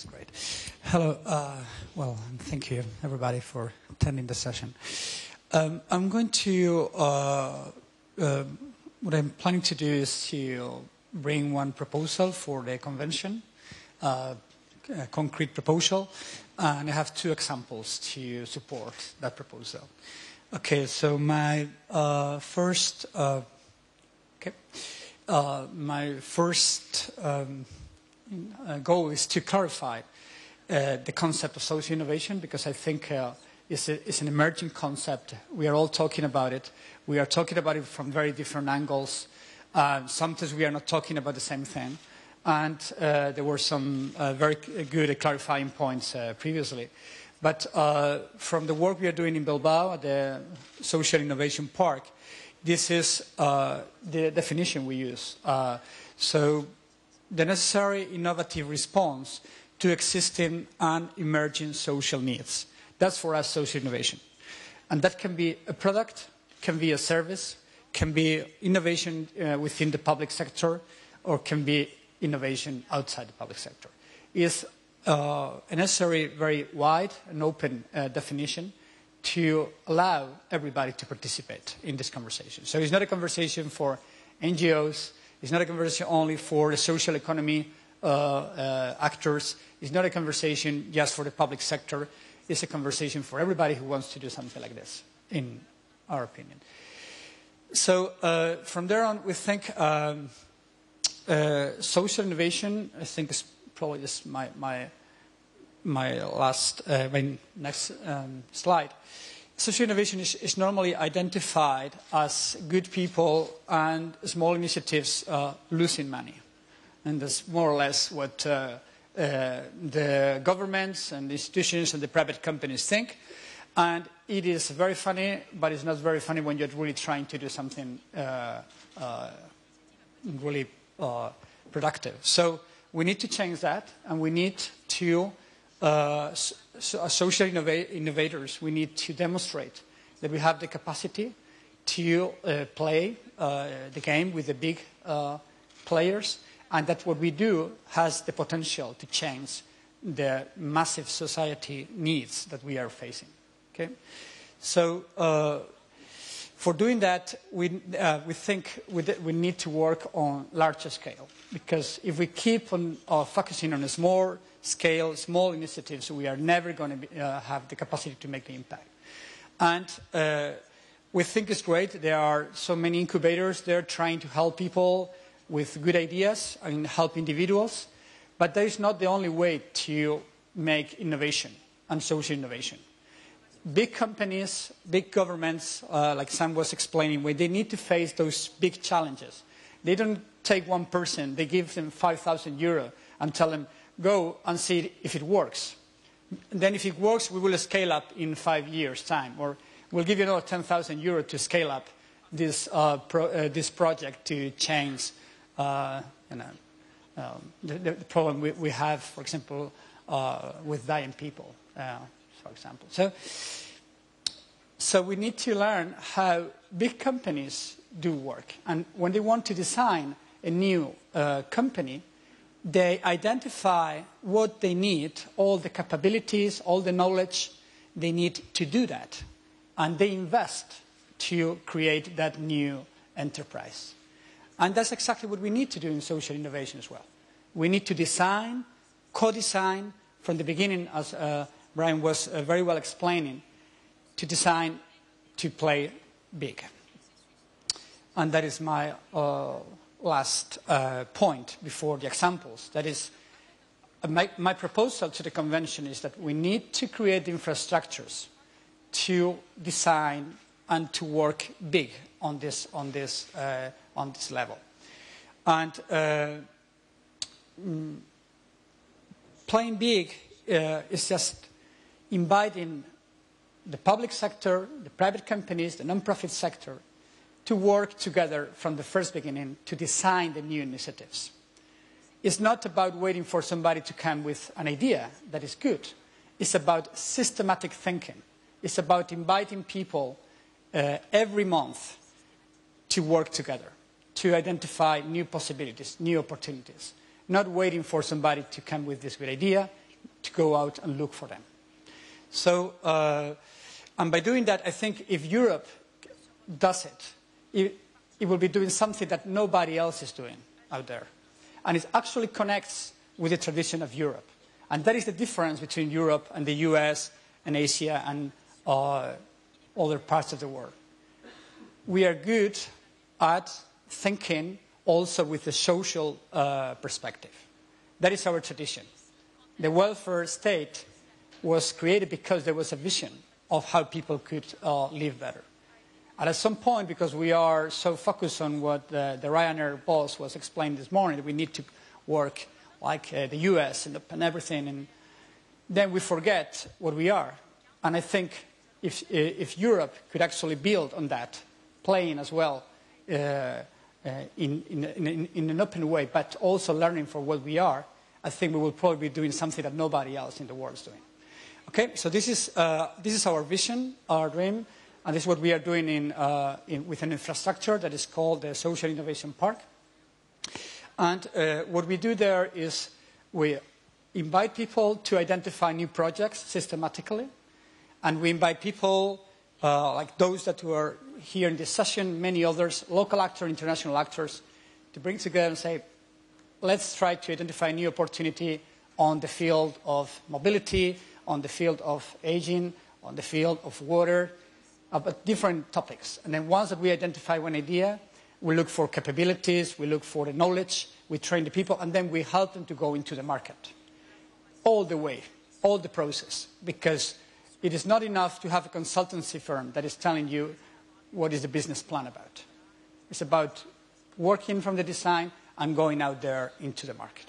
That's great. Hello. Well, thank you, everybody, for attending the session. I'm going to, what I'm planning to do is to bring one proposal for the convention, a concrete proposal, and I have two examples to support that proposal. Okay, so my first goal is to clarify the concept of social innovation, because I think it's an emerging concept. We are all talking about it. We are talking about it from very different angles. Sometimes we are not talking about the same thing. And there were some very good clarifying points previously. But from the work we are doing in Bilbao at the Social Innovation Park, this is the definition we use. So the necessary innovative response to existing and emerging social needs. That's for us social innovation. And that can be a product, can be a service, can be innovation within the public sector, or can be innovation outside the public sector. It's a necessary, very wide and open definition to allow everybody to participate in this conversation. So it's not a conversation for NGOs, it's not a conversation only for the social economy actors, it's not a conversation just for the public sector, it's a conversation for everybody who wants to do something like this, in our opinion. So from there on, we think social innovation, I think is probably just my next slide. Social innovation is normally identified as good people and small initiatives losing money. And that's more or less what the governments and the institutions and the private companies think. And it is very funny, but it's not very funny when you're really trying to do something really productive. So we need to change that, and we need to, social innovators, we need to demonstrate that we have the capacity to play the game with the big players, and that what we do has the potential to change the massive society needs that we are facing. Okay? So for doing that, we think we need to work on larger scale, because if we keep on focusing on a small scale, small initiatives, we are never going to have the capacity to make the impact. And we think it's great. There are so many incubators there trying to help people with good ideas and help individuals, but that is not the only way to make innovation and social innovation. Big companies, big governments, like Sam was explaining, where they need to face those big challenges. They don't take one person, they give them 5,000 euro and tell them, go and see if it works. And then if it works, we will scale up in 5 years' time, or we'll give you another 10,000 euro to scale up this, this project to change the problem we have, for example, with dying people. For example. So we need to learn how big companies do work. And when they want to design a new company, they identify what they need, all the capabilities, all the knowledge they need to do that. And they invest to create that new enterprise. And that's exactly what we need to do in social innovation as well. We need to design, co-design from the beginning, as Brian was very well explaining, to design to play big. And that is my last point before the examples. That is, my proposal to the convention is that we need to create infrastructures to design and to work big on this level. And playing big is just inviting the public sector, the private companies, the non-profit sector to work together from the first beginning to design the new initiatives. It's not about waiting for somebody to come with an idea that is good. It's about systematic thinking. It's about inviting people every month to work together, to identify new possibilities, new opportunities. Not waiting for somebody to come with this good idea, to go out and look for them. So, and by doing that, I think if Europe does it, it will be doing something that nobody else is doing out there. And it actually connects with the tradition of Europe. And that is the difference between Europe and the US and Asia and other parts of the world. We are good at thinking also with the social perspective. That is our tradition. The welfare state was created because there was a vision of how people could live better. And at some point, because we are so focused on what the Ryanair boss was explaining this morning, that we need to work like the US and everything, and then we forget what we are. And I think if Europe could actually build on that, playing as well in an open way, but also learning for what we are, I think we will probably be doing something that nobody else in the world is doing. Okay, so this is our vision, our dream, and this is what we are doing with an infrastructure that is called the Social Innovation Park. And what we do there is we invite people to identify new projects systematically, and we invite people like those that were here in this session, many others, local actors, international actors, to bring together and say, let's try to identify a new opportunity on the field of mobility, on the field of aging, on the field of water, about different topics. And then once that we identify one idea, we look for capabilities, we look for the knowledge, we train the people, and then we help them to go into the market. All the way, all the process, because it is not enough to have a consultancy firm that is telling you what is the business plan about. It's about working from the design and going out there into the market.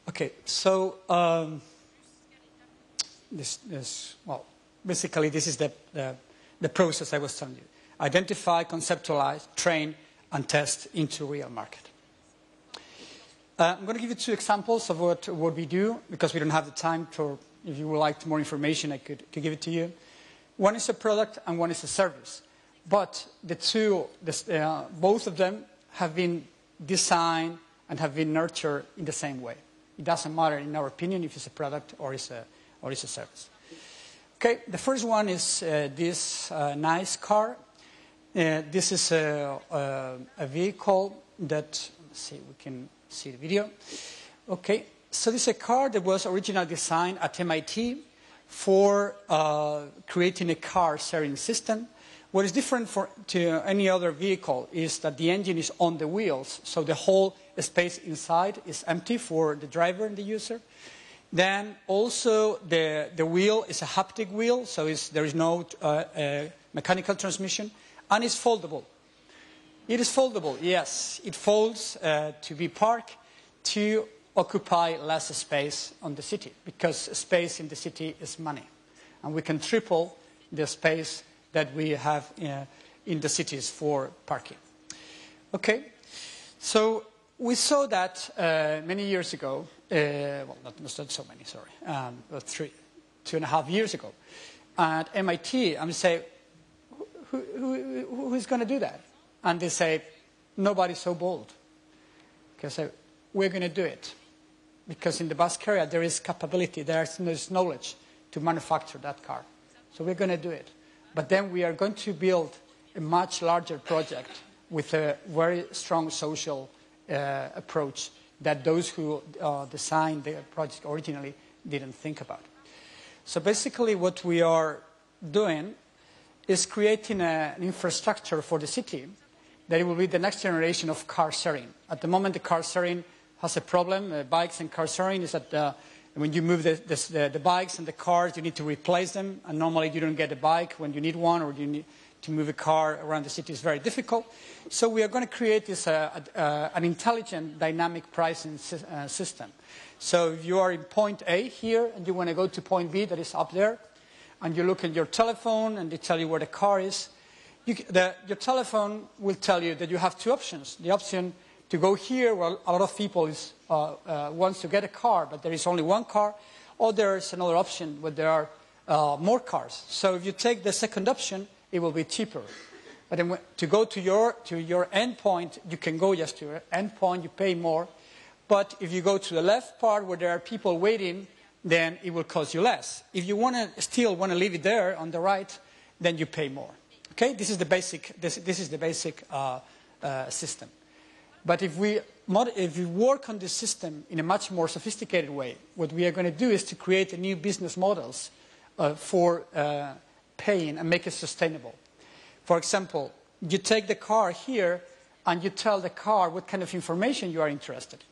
Okay, so well, basically this is the process I was telling you. Identify, conceptualize, train, and test into real market. I'm going to give you 2 examples of what we do, because we don't have the time to, if you would like more information, I could give it to you. One is a product and one is a service. But the two, both of them have been designed and have been nurtured in the same way. It doesn't matter, in our opinion, if it's a product or it's a service. Okay, the first one is this nice car. This is a vehicle that, let's see, we can see the video. Okay, so this is a car that was originally designed at MIT for creating a car sharing system. What is different to any other vehicle is that the engine is on the wheels, so the whole space inside is empty for the driver and the user. Then also the wheel is a haptic wheel, so there is no mechanical transmission, and it's foldable. It is foldable, yes. It folds to be parked to occupy less space on the city, because space in the city is money. And we can triple the space that we have in the cities for parking. Okay, so we saw that many years ago, well, not so many, sorry, but 2.5 years ago, at MIT, I'm saying, who is going to do that? And they say, nobody's so bold. Okay, so we're going to do it. Because in the Basque area, there is capability, there's knowledge to manufacture that car. So we're going to do it. But then we are going to build a much larger project with a very strong social approach that those who designed the project originally didn't think about. So basically what we are doing is creating an infrastructure for the city that it will be the next generation of car sharing. At the moment, the car sharing has a problem. Bikes and car sharing is that when you move the bikes and the cars, you need to replace them. And normally you don't get a bike when you need one, or you need to move a car around the city is very difficult. So we are going to create this an intelligent dynamic pricing system. So if you are in point A here and you want to go to point B that is up there, and you look at your telephone and they tell you where the car is, your telephone will tell you that you have 2 options. The option to go here, where a lot of people wants to get a car, but there is only one car, or there is another option where there are more cars. So if you take the second option, it will be cheaper. But then to go to your end point, you can go just to your end point, you pay more. But if you go to the left part where there are people waiting, then it will cost you less. If you still want to leave it there on the right, then you pay more. Okay, this is the basic. This is the basic system. But if we work on this system in a much more sophisticated way, what we are going to do is to create new business models for paying and make it sustainable. For example, you take the car here and you tell the car what kind of information you are interested.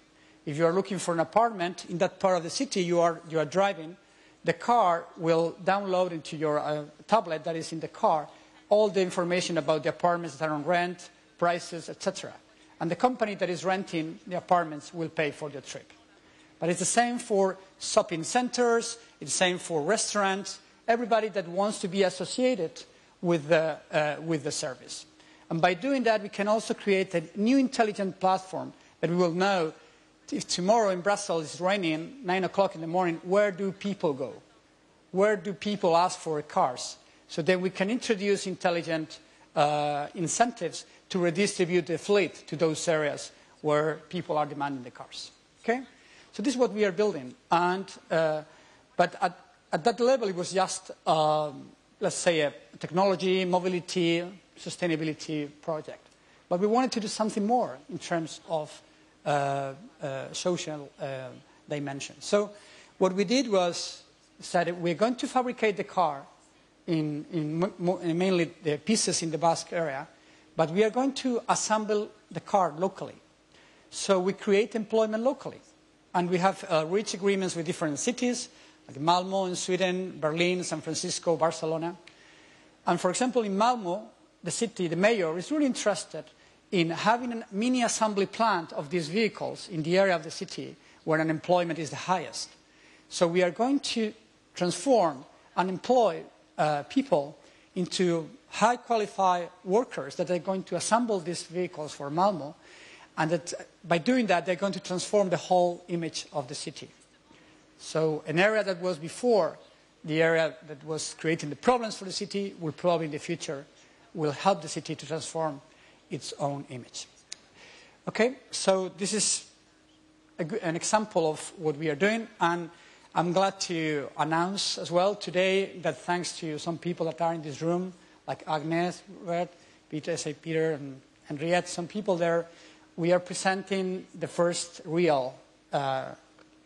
If you are looking for an apartment in that part of the city you are driving, the car will download into your tablet that is in the car all the information about the apartments that are on rent, prices, etc. And the company that is renting the apartments will pay for the trip. But it's the same for shopping centers, it's the same for restaurants, everybody that wants to be associated with the service. And by doing that, we can also create a new intelligent platform that we will know if tomorrow in Brussels it's raining, 9 o'clock in the morning, where do people go? Where do people ask for cars? So then we can introduce intelligent incentives to redistribute the fleet to those areas where people are demanding the cars. Okay? So this is what we are building. And, but at that level, it was just, let's say, a technology, mobility, sustainability project. But we wanted to do something more in terms of social dimension. So what we did was said we're going to fabricate the car in mainly the pieces in the Basque area, but we are going to assemble the car locally. So we create employment locally. And we have reached agreements with different cities, like Malmo in Sweden, Berlin, San Francisco, Barcelona. And for example, in Malmo, the city, the mayor, is really interested in having a mini assembly plant of these vehicles in the area of the city where unemployment is the highest. So we are going to transform and employ people into high qualified workers that are going to assemble these vehicles for Malmo, and that by doing that they're going to transform the whole image of the city. So an area that was before the area that was creating the problems for the city will probably in the future will help the city to transform its own image. Okay, so this is an example of what we are doing, and I'm glad to announce as well today that thanks to some people that are in this room, like Agnes, Peter, and Henriette, some people there, we are presenting the first real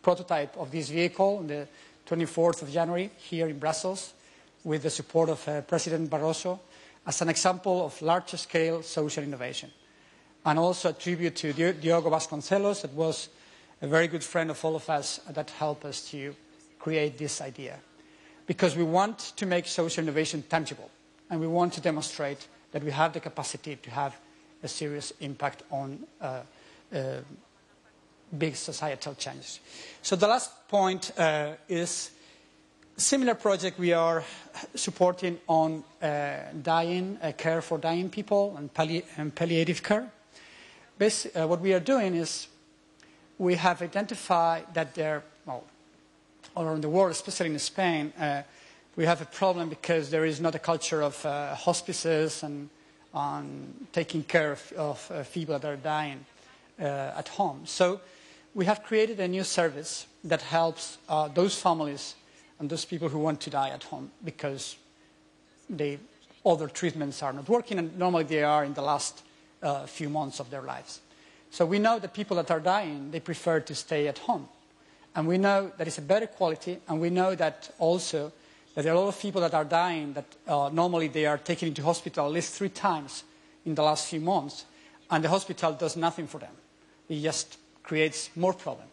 prototype of this vehicle on the 24th of January here in Brussels with the support of President Barroso as an example of large-scale social innovation. And also a tribute to Diogo Vasconcelos, that was a very good friend of all of us that helped us to create this idea. Because we want to make social innovation tangible, and we want to demonstrate that we have the capacity to have a serious impact on big societal changes. So the last point is a similar project we are supporting on care for dying people and palliative care. What we are doing is we have identified that there, well, all around the world, especially in Spain, we have a problem because there is not a culture of hospices and taking care of people that are dying at home. So we have created a new service that helps those families and those people who want to die at home because other treatments are not working, and normally they are in the last few months of their lives. So we know that people that are dying, they prefer to stay at home. And we know that it's a better quality, and we know that also that there are a lot of people that are dying that normally they are taken into hospital at least 3 times in the last few months, and the hospital does nothing for them. It just creates more problem.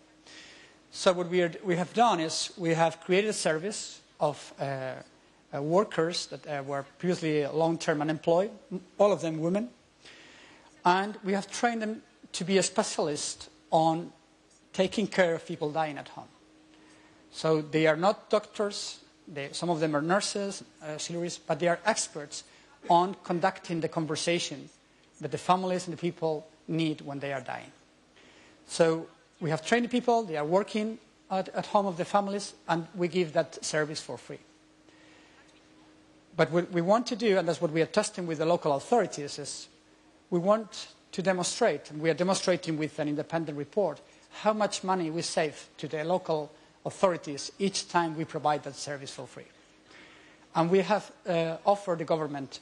So what we have done is we have created a service of workers that were previously long-term unemployed, all of them women, and we have trained them to be a specialist on taking care of people dying at home. So they are not doctors, some of them are nurses, auxiliaries, but they are experts on conducting the conversation that the families and the people need when they are dying. So we have trained people, they are working at home of the families, and we give that service for free. But what we want to do, and that's what we are testing with the local authorities, is we want to demonstrate, and we are demonstrating with an independent report, how much money we save to the local authorities each time we provide that service for free. And we have offered the government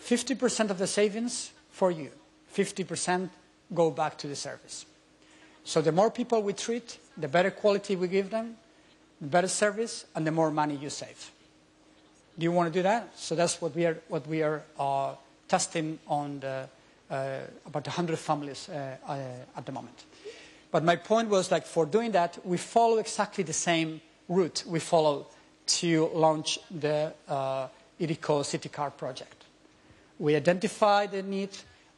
50% of the savings for you, 50% go back to the service. So the more people we treat, the better quality we give them, the better service, and the more money you save. Do you want to do that? So that's what we are testing on about 100 families at the moment. But my point was, like, for doing that, we follow exactly the same route we follow to launch the Idico City Car project. We identified the need.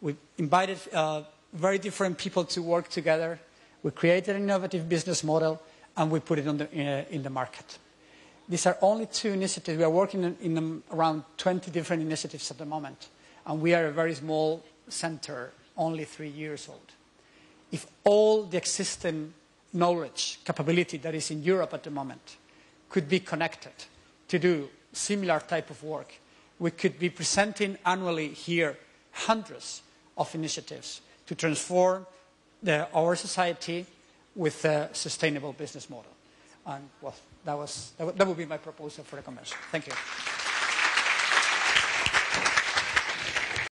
We invited very different people to work together. We created an innovative business model, and we put it on in the market. These are only 2 initiatives. We are working in around 20 different initiatives at the moment. And we are a very small center, only 3 years old. If all the existing knowledge, capability that is in Europe at the moment could be connected to do similar type of work, we could be presenting annually here hundreds of initiatives to transform our society with a sustainable business model. And well, that would be my proposal for the convention. Thank you.